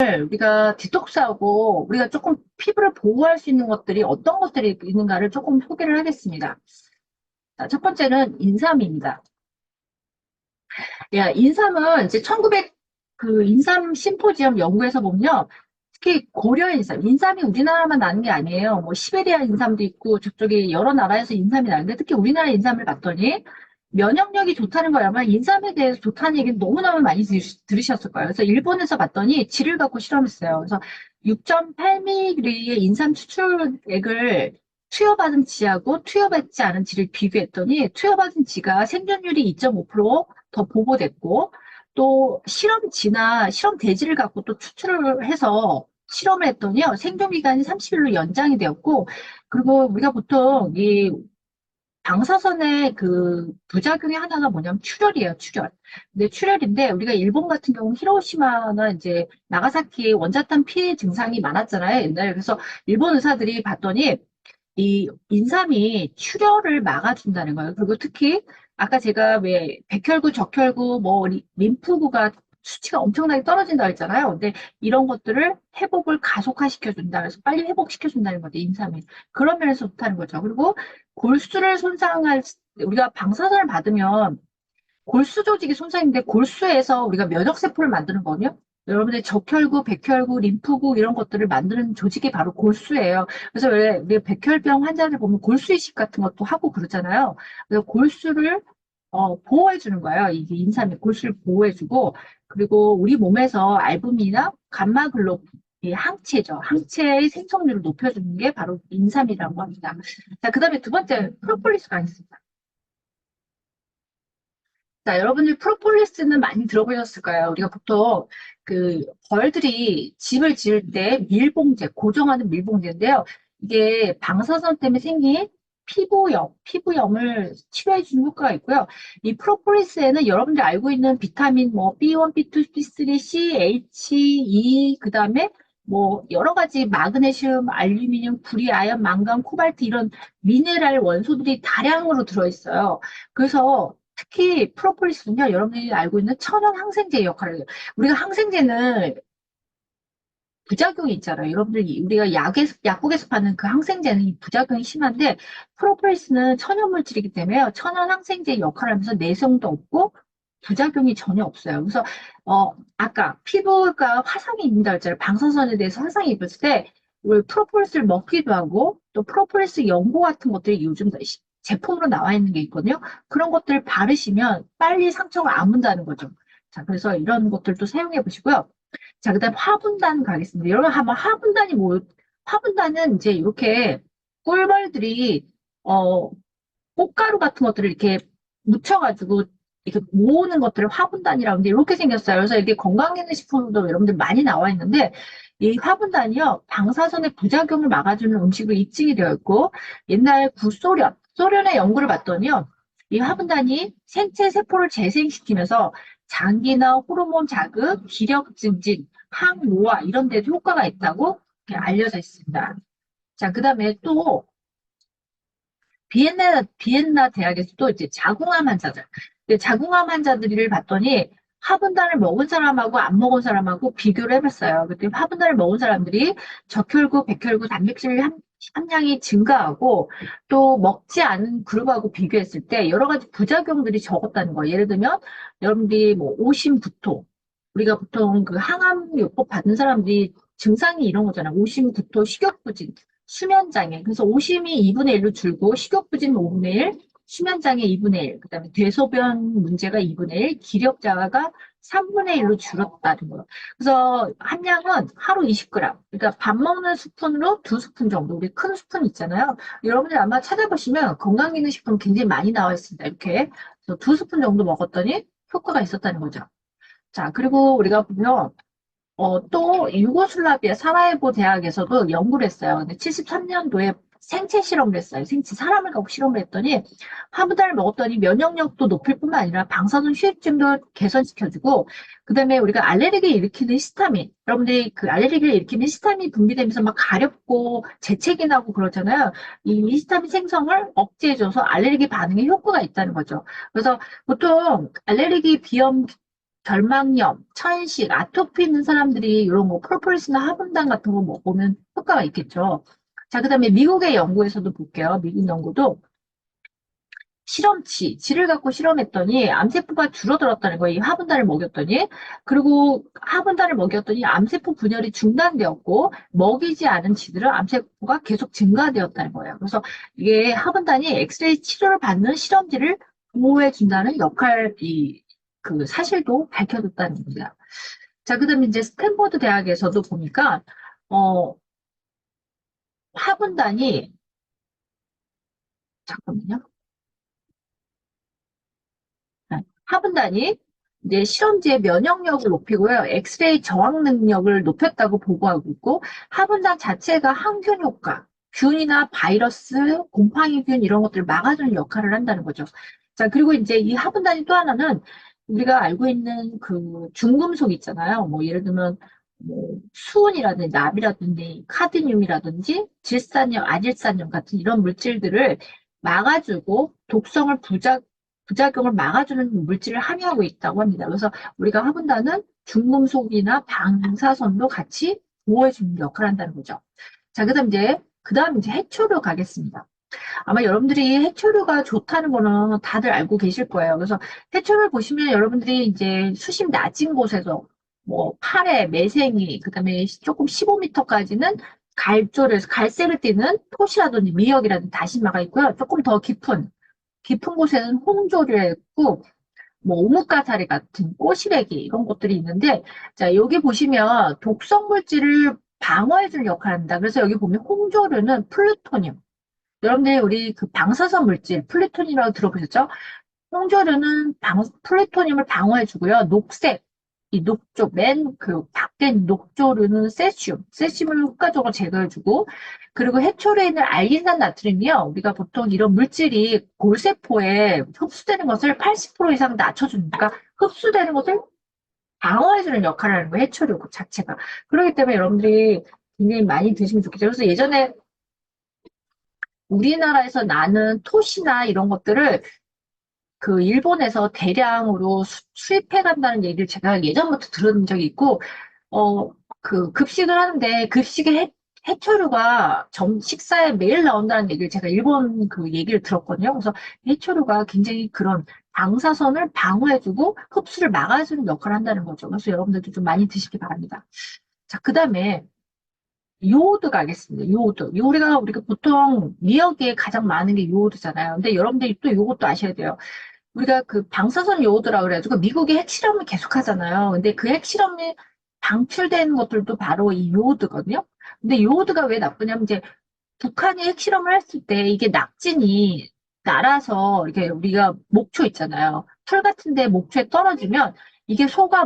우리가 디톡스하고 우리가 조금 피부를 보호할 수 있는 것들이 어떤 것들이 있는가를 조금 소개를 하겠습니다. 자, 첫 번째는 인삼입니다. 야, 인삼은 이제 1900 그 인삼 심포지엄 연구에서 보면요. 특히 고려 인삼, 인삼이 우리나라만 나는 게 아니에요. 뭐 시베리아 인삼도 있고 저쪽에 여러 나라에서 인삼이 나는데 특히 우리나라 인삼을 봤더니 면역력이 좋다는 거야. 아마 인삼에 대해서 좋다는 얘기는 너무너무 많이 들으셨을 거예요. 그래서 일본에서 봤더니 쥐를 갖고 실험했어요. 그래서 6.8mg의 인삼 추출액을 투여받은 쥐하고 투여받지 않은 쥐를 비교했더니 투여받은 쥐가 생존율이 2.5%더 보고됐고 또 실험쥐나 실험돼지를 갖고 또 추출을 해서 실험을 했더니요. 생존기간이 30일로 연장이 되었고 그리고 우리가 보통 이 방사선의 그 부작용의 하나가 뭐냐면 출혈이에요, 출혈. 근데 출혈인데 우리가 일본 같은 경우 히로시마나 이제 나가사키에 원자탄 피해 증상이 많았잖아요, 옛날에. 그래서 일본 의사들이 봤더니 이 인삼이 출혈을 막아준다는 거예요. 그리고 특히 아까 제가 왜 백혈구, 적혈구, 뭐 림프구가 수치가 엄청나게 떨어진다 했잖아요. 근데 이런 것들을 회복을 가속화시켜준다. 그래서 빨리 회복시켜준다는 거죠, 인삼이. 그런 면에서 좋다는 거죠. 그리고 골수를 손상할, 우리가 방사선을 받으면 골수 조직이 손상인데 골수에서 우리가 면역세포를 만드는 거거든요. 여러분들 적혈구, 백혈구, 림프구 이런 것들을 만드는 조직이 바로 골수예요. 그래서 왜 백혈병 환자들 보면 골수 이식 같은 것도 하고 그러잖아요. 그래서 골수를 보호해주는 거예요. 이게 인삼이 골수를 보호해주고 그리고 우리 몸에서 알부민이나 감마글로불 이 항체죠. 항체의 생성률을 높여주는 게 바로 인삼이라고 합니다. 자, 그 다음에 두 번째 프로폴리스가 있습니다. 자, 여러분들 프로폴리스는 많이 들어보셨을 거예요. 우리가 보통 그 벌들이 집을 지을 때 밀봉제, 고정하는 밀봉제인데요. 이게 방사선 때문에 생긴 피부염을 치료해주는 효과가 있고요. 이 프로폴리스에는 여러분들 알고 있는 비타민 뭐 B1, B2, B3, C, H, E, 그 다음에 뭐 여러 가지 마그네슘, 알루미늄, 구리, 아연, 망간, 코발트 이런 미네랄 원소들이 다량으로 들어있어요. 그래서 특히 프로폴리스는요, 여러분들이 알고 있는 천연 항생제의 역할을 해요. 우리가 항생제는 부작용이 있잖아요. 여러분들이 우리가 약국에서 파는 그 항생제는 이 부작용이 심한데 프로폴리스는 천연 물질이기 때문에 천연 항생제의 역할을 하면서 내성도 없고 부작용이 전혀 없어요. 그래서 아까 피부가 화상이 입는다 했잖아요. 방사선에 대해서 화상이 입었을 때 우리 프로폴리스를 먹기도 하고 또 프로폴리스 연고 같은 것들이 요즘 제품으로 나와 있는 게 있거든요. 그런 것들 바르시면 빨리 상처가 안 문다는 거죠. 자, 그래서 이런 것들도 사용해 보시고요. 자, 그다음 화분단 가겠습니다. 여러분 한번 화분단이 뭐 화분단은 이제 이렇게 꿀벌들이 어 꽃가루 같은 것들을 이렇게 묻혀가지고 이렇게 모으는 것들을 화분단이라고 하는데 이렇게 생겼어요. 그래서 이게 건강기능식품도 여러분들 많이 나와 있는데 이 화분단이요 방사선의 부작용을 막아주는 음식으로 입증이 되어 있고 옛날 소련의 연구를 봤더니요 이 화분단이 생체 세포를 재생시키면서 장기나 호르몬 자극, 기력 증진, 항노화 이런 데도 효과가 있다고 알려져 있습니다. 자, 그 다음에 또 비엔나 대학에서도 이제 자궁암 환자들, 자궁암 환자들을 봤더니 화분단을 먹은 사람하고 안 먹은 사람하고 비교를 해봤어요. 그때 화분단을 먹은 사람들이 적혈구, 백혈구, 단백질 함량이 증가하고 또 먹지 않은 그룹하고 비교했을 때 여러 가지 부작용들이 적었다는 거예요. 예를 들면 여러분들이 뭐 오심부토, 우리가 보통 그 항암요법 받는 사람들이 증상이 이런 거잖아요. 오심부토, 식욕부진, 수면장애. 그래서 오심이 2분의 1로 줄고 식욕부진 5분의 1, 수면장애 2분의 1, 그다음에 대소변 문제가 2분의 1, 기력자가 3분의 1로 줄었다는 거예요. 그래서 함량은 하루 20g. 그러니까 밥 먹는 스푼으로 2스푼 정도. 우리 큰 스푼 있잖아요. 여러분들 아마 찾아보시면 건강기능식품 굉장히 많이 나와 있습니다. 이렇게. 그래서 2스푼 정도 먹었더니 효과가 있었다는 거죠. 자, 그리고 우리가 보면 또 유고슬라비아 사라예보 대학에서도 연구를 했어요. 근데 73년도에 생체 실험을 했어요. 생체 사람을 갖고 실험을 했더니 화분단을 먹었더니 면역력도 높일 뿐만 아니라 방사선 휴익증도 개선시켜주고 그다음에 우리가 알레르기 일으키는 히스타민 여러분들이 그 알레르기를 일으키는 히스타민 분비되면서 막 가렵고 재채기 나고 그러잖아요. 이 히스타민 생성을 억제해줘서 알레르기 반응에 효과가 있다는 거죠. 그래서 보통 알레르기 비염 결막염, 천식, 아토피 있는 사람들이 이런 거 프로폴리스나 하분단 같은 거 먹으면 효과가 있겠죠. 자, 그다음에 미국의 연구에서도 볼게요. 미국 연구도 쥐를 갖고 실험했더니 암세포가 줄어들었다는 거예요. 이 하분단을 먹였더니. 그리고 하분단을 먹였더니 암세포 분열이 중단되었고 먹이지 않은 쥐들은 암세포가 계속 증가되었다는 거예요. 그래서 이게 하분단이 엑스레이 치료를 받는 실험지를 보호해 준다는 그 사실도 밝혀졌다는 겁니다. 자, 그다음에 이제 스탠포드 대학에서도 보니까 어, 하분단이 잠깐만요. 하분단이 이제 실험지의 면역력을 높이고요. 엑스레이 저항 능력을 높였다고 보고하고 있고, 하분단 자체가 항균 효과, 균이나 바이러스, 곰팡이균 이런 것들을 막아주는 역할을 한다는 거죠. 자, 그리고 이제 이 하분단이 또 하나는 우리가 알고 있는 그 중금속 있잖아요. 뭐 예를 들면 뭐 수은이라든지 납이라든지 카드뮴이라든지 질산염, 아질산염 같은 이런 물질들을 막아주고 독성을 부작용을 막아주는 물질을 함유하고 있다고 합니다. 그래서 우리가 화분단은 중금속이나 방사선도 같이 보호해주는 역할을 한다는 거죠. 자, 그 다음 이제 해초류 가겠습니다. 아마 여러분들이 해초류가 좋다는 거는 다들 알고 계실 거예요. 그래서 해초를 보시면 여러분들이 이제 수심 낮은 곳에서 뭐 파래, 매생이, 그다음에 조금 15m까지는 갈조를 갈색을 띠는 토시라든지 미역이라든지 다시마가 있고요. 조금 더 깊은 곳에는 홍조류가 있고 뭐 오목가사리 같은 꼬시래기 이런 것들이 있는데 자 여기 보시면 독성 물질을 방어해주는 역할을 합니다. 그래서 여기 보면 홍조류는 플루토늄 여러분들 우리 그 방사선 물질 플루토늄이라고 들어보셨죠? 홍조류는 플루토늄을 방어해주고요. 녹색 이 녹조 맨 그 밖에 녹조류는 세슘을 효과적으로 제거해주고 그리고 해초류에 있는 알긴산 나트륨이요. 우리가 보통 이런 물질이 골세포에 흡수되는 것을 80% 이상 낮춰주니까 흡수되는 것을 방어해주는 역할을 하는 거예요. 해초류 자체가. 그렇기 때문에 여러분들이 굉장히 많이 드시면 좋겠죠. 그래서 예전에 우리나라에서 나는 토시나 이런 것들을 그 일본에서 대량으로 수입해 간다는 얘기를 제가 예전부터 들은 적이 있고 그 급식을 하는데 급식에 해초류가 식사에 매일 나온다는 얘기를 제가 일본 그 얘기를 들었거든요. 그래서 해초류가 굉장히 그런 방사선을 방어해주고 흡수를 막아주는 역할을 한다는 거죠. 그래서 여러분들도 좀 많이 드시기 바랍니다. 자, 그 다음에 요오드 가겠습니다. 요오드. 우리가 보통 미역에 가장 많은 게 요오드잖아요. 근데 여러분들이 또 요것도 아셔야 돼요. 우리가 그 방사선 요오드라 그래가지고 미국이 핵실험을 계속 하잖아요. 근데 그 핵실험이 방출된 것들도 바로 이 요오드거든요. 근데 요오드가 왜 나쁘냐면 이제 북한이 핵실험을 했을 때 이게 낙진이 날아서 이렇게 우리가 목초 있잖아요. 풀 같은데 목초에 떨어지면 이게 소가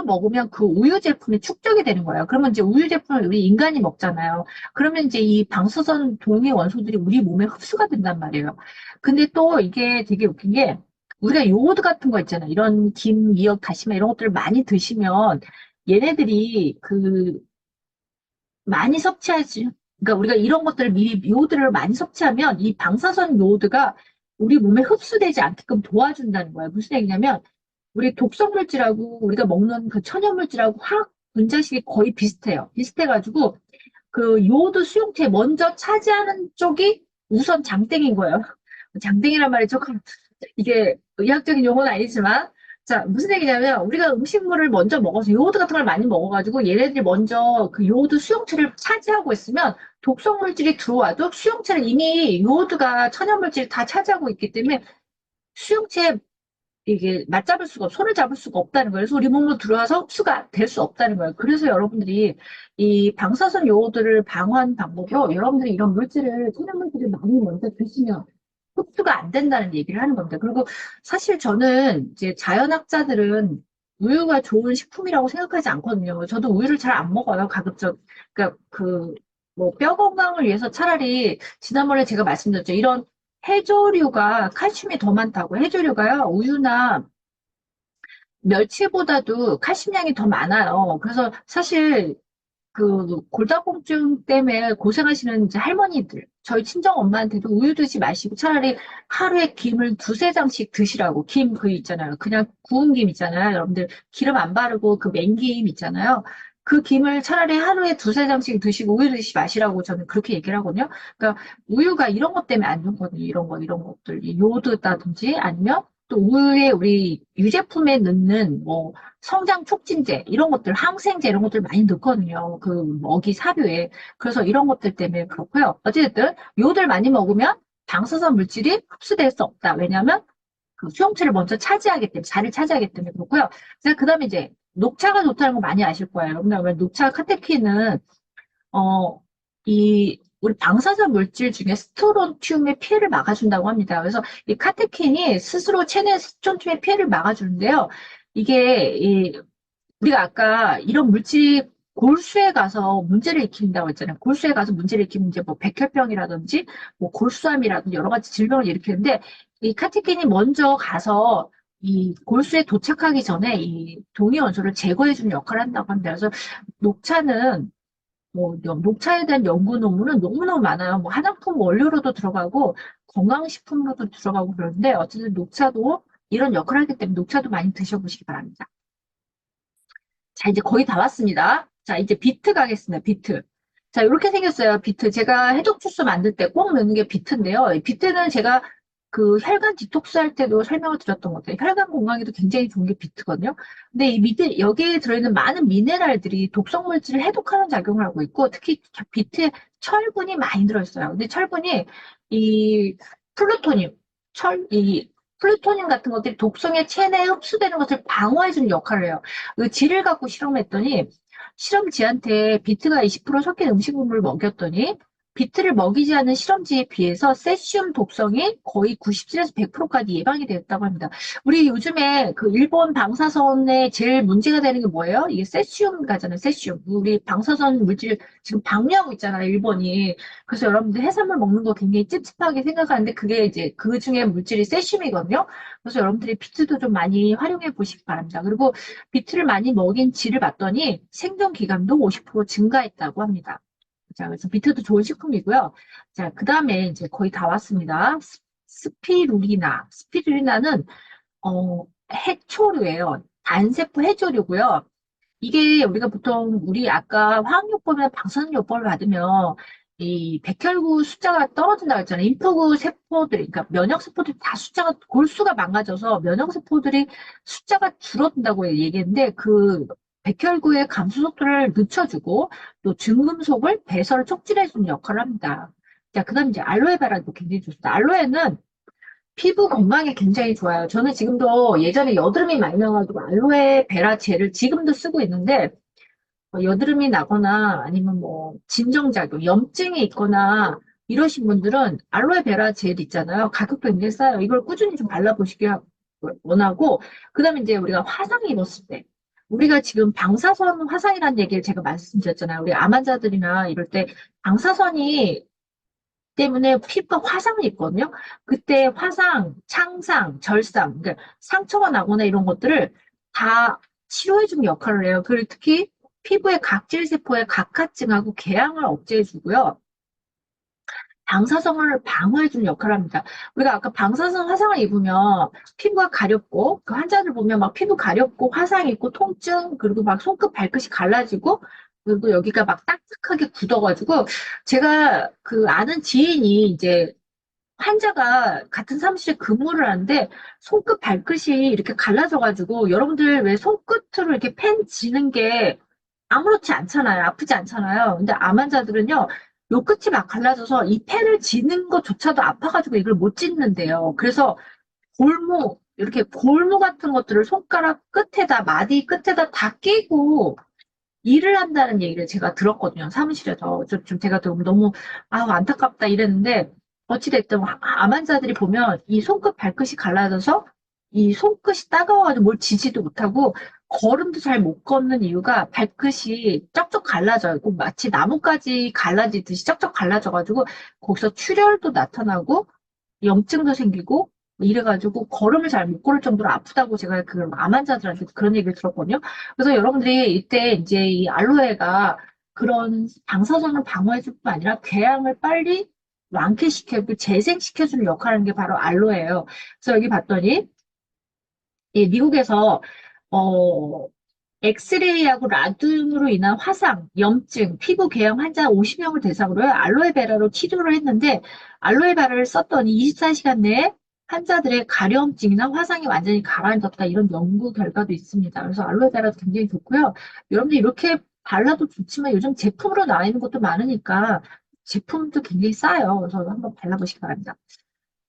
먹으면 그 우유 제품이 축적이 되는 거예요. 그러면 이제 우유 제품을 우리 인간이 먹잖아요. 그러면 이제 이 방사선 동위 원소들이 우리 몸에 흡수가 된단 말이에요. 근데 또 이게 되게 웃긴 게 우리가 요오드 같은 거 있잖아요. 이런 김, 미역, 다시마 이런 것들을 많이 드시면 얘네들이 그 많이 섭취하지. 그러니까 우리가 이런 것들을 미리 요오드를 많이 섭취하면 이 방사선 요오드가 우리 몸에 흡수되지 않게끔 도와준다는 거예요. 무슨 얘기냐면 우리 독성 물질하고 우리가 먹는 그 천연 물질하고 화학 분자식이 거의 비슷해요. 비슷해가지고 그 요오드 수용체 먼저 차지하는 쪽이 우선 장땡인 거예요. 장땡이란 말이 조금 이게 의학적인 용어는 아니지만 자 무슨 얘기냐면 우리가 음식물을 먼저 먹어서 요오드 같은 걸 많이 먹어가지고 얘네들이 먼저 그 요오드 수용체를 차지하고 있으면 독성 물질이 들어와도 수용체를 이미 요오드가 천연 물질이 다 차지하고 있기 때문에 수용체에 이게 손을 잡을 수가 없다는 거예요. 그래서 우리 몸으로 들어와서 흡수가 될 수 없다는 거예요. 그래서 여러분들이 이 방사선 요오드를 방어하는 방법으로 여러분들이 이런 물질을, 천연 물질을 많이 먼저 드시면 흡수가 안 된다는 얘기를 하는 겁니다. 그리고 사실 저는 이제 자연학자들은 우유가 좋은 식품이라고 생각하지 않거든요. 저도 우유를 잘 안 먹어요. 가급적. 그러니까 뭐 뼈 건강을 위해서 차라리 지난번에 제가 말씀드렸죠. 이런 해조류가 칼슘이 더 많다고. 해조류가요, 우유나 멸치보다도 칼슘량이 더 많아요. 그래서 사실 그 골다공증 때문에 고생하시는 이제 할머니들, 저희 친정 엄마한테도 우유 드시 마시고 차라리 하루에 김을 두세 장씩 드시라고. 김 그 있잖아요. 그냥 구운 김 있잖아요. 여러분들 기름 안 바르고 그 맹김 있잖아요. 그 김을 차라리 하루에 두세 장씩 드시고 우유 드시 마시라고 저는 그렇게 얘기를 하거든요. 그러니까 우유가 이런 것 때문에 안 좋거든요. 이런 것들. 이 요드다든지 아니면 또 우유에 우리 유제품에 넣는 뭐 성장 촉진제 이런 것들, 항생제 이런 것들 많이 넣거든요. 그 먹이 사료에. 그래서 이런 것들 때문에 그렇고요. 어쨌든 요들 많이 먹으면 방사선 물질이 흡수될 수 없다. 왜냐하면 그 수용체를 먼저 차지하기 때문에, 자리를 차지하기 때문에 그렇고요. 그 다음에 이제 녹차가 좋다는 거 많이 아실 거예요. 근데 녹차 카테킨은 어, 우리 방사선 물질 중에 스트론튬의 피해를 막아준다고 합니다. 그래서 이 카테킨이 스스로 체내 스트론튬의 피해를 막아주는데요. 이게, 우리가 아까 이런 물질이 골수에 가서 문제를 일으킨다고 했잖아요. 골수에 가서 문제를 일으키면 이제 뭐 백혈병이라든지 뭐 골수암이라든지 여러 가지 질병을 일으키는데 이 카테킨이 먼저 가서 이 골수에 도착하기 전에 이 동위 원소를 제거해주는 역할을 한다고 합니다. 그래서 녹차는 뭐 녹차에 대한 연구 논문은 너무너무 많아요. 뭐 화장품 원료로도 들어가고 건강식품으로도 들어가고 그러는데 어쨌든 녹차도 이런 역할을 하기 때문에 녹차도 많이 드셔보시기 바랍니다. 자, 이제 거의 다 왔습니다. 자, 이제 비트 가겠습니다. 비트. 자, 이렇게 생겼어요. 비트. 제가 해독 주스 만들 때 꼭 넣는 게 비트인데요. 이 비트는 제가 그 혈관 디톡스 할 때도 설명을 드렸던 것 같아요. 혈관 건강에도 굉장히 좋은 게 비트거든요. 근데 여기에 들어있는 많은 미네랄들이 독성 물질을 해독하는 작용을 하고 있고, 특히 비트에 철분이 많이 들어있어요. 근데 철분이 이 플루토늄, 이 플루토늄 같은 것들이 독성의 체내에 흡수되는 것을 방어해주는 역할을 해요. 그 쥐를 갖고 실험했더니 실험쥐한테 비트가 20% 섞인 음식물을 먹였더니 비트를 먹이지 않은 실험쥐에 비해서 세슘 독성이 거의 97에서 100%까지 예방이 되었다고 합니다. 우리 요즘에 그 일본 방사선에 제일 문제가 되는 게 뭐예요? 이게 세슘 가잖아요. 세슘. 우리 방사선 물질 지금 방류하고 있잖아요. 일본이. 그래서 여러분들 해산물 먹는 거 굉장히 찝찝하게 생각하는데 그게 이제 그 중에 물질이 세슘이거든요. 그래서 여러분들이 비트도 좀 많이 활용해 보시기 바랍니다. 그리고 비트를 많이 먹인 쥐를 봤더니 생존 기간도 50% 증가했다고 합니다. 자, 그래서 비트도 좋은 식품이고요. 자, 그 다음에 이제 거의 다 왔습니다. 스피루리나. 스피루리나는, 해초류예요. 단세포 해조류고요. 이게 우리가 보통 우리 아까 화학요법이나 방사선요법을 받으면 이 백혈구 숫자가 떨어진다고 했잖아요. 림프구 세포들이, 그러니까 면역세포들이 다 숫자가, 골수가 망가져서 면역세포들이 숫자가 줄어든다고 얘기했는데 그 백혈구의 감소 속도를 늦춰주고 또 중금속을 배설을 촉진해주는 역할을 합니다. 자, 그 다음 이제 알로에베라도 굉장히 좋습니다. 알로에는 피부 건강에 굉장히 좋아요. 저는 지금도 예전에 여드름이 많이 나가지고 알로에베라 젤을 지금도 쓰고 있는데 여드름이 나거나 아니면 뭐 진정작용, 염증이 있거나 이러신 분들은 알로에베라 젤 있잖아요. 가격도 굉장히 싸요. 이걸 꾸준히 좀 발라보시길 원하고 그다음에 이제 우리가 화상 입었을 때 우리가 지금 방사선 화상이라는 얘기를 제가 말씀드렸잖아요. 우리 암 환자들이나 이럴 때 방사선이 때문에 피부가 화상을 입거든요. 그때 화상, 창상, 절상, 그러니까 상처가 나거나 이런 것들을 다 치료해주는 역할을 해요. 그리고 특히 피부의 각질세포의 각화증하고 궤양을 억제해주고요. 방사선을 방어해주는 역할을 합니다. 우리가 아까 방사선 화상을 입으면 피부가 가렵고 그 환자들 보면 막 피부 가렵고 화상 있고 통증 그리고 막 손끝 발끝이 갈라지고 그리고 여기가 막 딱딱하게 굳어가지고 제가 그 아는 지인이 이제 환자가 같은 사무실에 근무를 하는데 손끝 발끝이 이렇게 갈라져가지고 여러분들 왜 손끝으로 이렇게 펜 지는 게 아무렇지 않잖아요. 아프지 않잖아요. 근데 암 환자들은요. 요 끝이 막 갈라져서 이 펜을 지는 것조차도 아파가지고 이걸 못 찢는데요. 그래서 골무 이렇게 골무 같은 것들을 손가락 끝에다 마디 끝에다 다 끼고 일을 한다는 얘기를 제가 들었거든요. 사무실에서. 좀 제가 너무 안타깝다 이랬는데 어찌됐든 암 환자들이 보면 이 손끝 발끝이 갈라져서 이 손끝이 따가워가지고 뭘 지지도 못하고 걸음도 잘 못 걷는 이유가 발끝이 쩍쩍 갈라져요. 꼭 마치 나뭇가지 갈라지듯이 쩍쩍 갈라져가지고 거기서 출혈도 나타나고 염증도 생기고 이래가지고 걸음을 잘 못 걸을 정도로 아프다고 제가 그 암 환자들한테 그런 얘기를 들었거든요. 그래서 여러분들이 이때 이제 이 알로에가 그런 방사선을 방어해줄 뿐 아니라 궤양을 빨리 완쾌시켜주고 재생시켜주는 역할을 하는 게 바로 알로에예요. 그래서 여기 봤더니 이 미국에서 어, 엑스레이하고 라듐으로 인한 화상, 염증, 피부 궤양 환자 50명을 대상으로 알로에베라로 치료를 했는데 알로에베라를 썼더니 24시간 내에 환자들의 가려움증이나 화상이 완전히 가라앉았다 이런 연구 결과도 있습니다. 그래서 알로에베라도 굉장히 좋고요. 여러분들 이렇게 발라도 좋지만 요즘 제품으로 나와 있는 것도 많으니까 제품도 굉장히 싸요. 그래서 한번 발라보시기 바랍니다.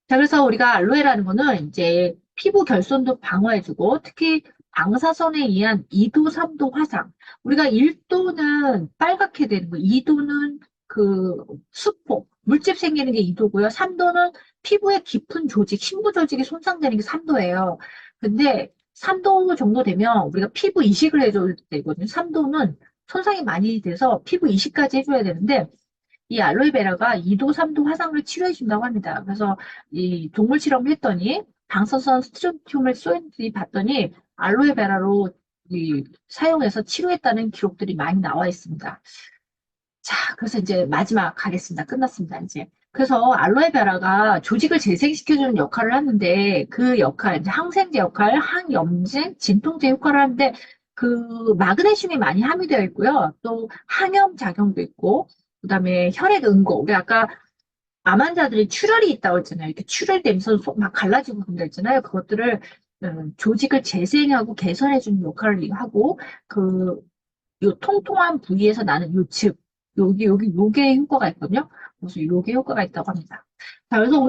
자, 그래서 우리가 알로에라는 거는 이제 피부 결손도 방어해주고 특히 방사선에 의한 2도, 3도 화상. 우리가 1도는 빨갛게 되는 거, 2도는 그 수포, 물집 생기는 게 2도고요. 3도는 피부의 깊은 조직, 심부 조직이 손상되는 게 3도예요. 근데 3도 정도 되면 우리가 피부 이식을 해줘야 되거든요. 3도는 손상이 많이 돼서 피부 이식까지 해줘야 되는데 이 알로에베라가 2도, 3도 화상을 치료해 준다고 합니다. 그래서 이 동물 실험을 했더니 방사선 스트론튬을 쏘인들이 봤더니 알로에베라로 사용해서 치료했다는 기록들이 많이 나와 있습니다. 자, 그래서 이제 마지막 가겠습니다. 끝났습니다, 이제. 그래서 알로에베라가 조직을 재생시켜주는 역할을 하는데 그 역할, 이제 항생제 역할, 항염증, 진통제 효과를 하는데 그 마그네슘이 많이 함유되어 있고요. 또 항염 작용도 있고, 그다음에 혈액 응고. 우리 아까 암 환자들이 출혈이 있다고 했잖아요. 이렇게 출혈되면서 막 갈라지고 그런다 했잖아요. 그것들을 조직을 재생하고 개선해주는 역할을 하고 그 요 통통한 부위에서 나는 요 즙, 여기 요게 효과가 있거든요. 그래서 요게 효과가 있다고 합니다. 자, 그래서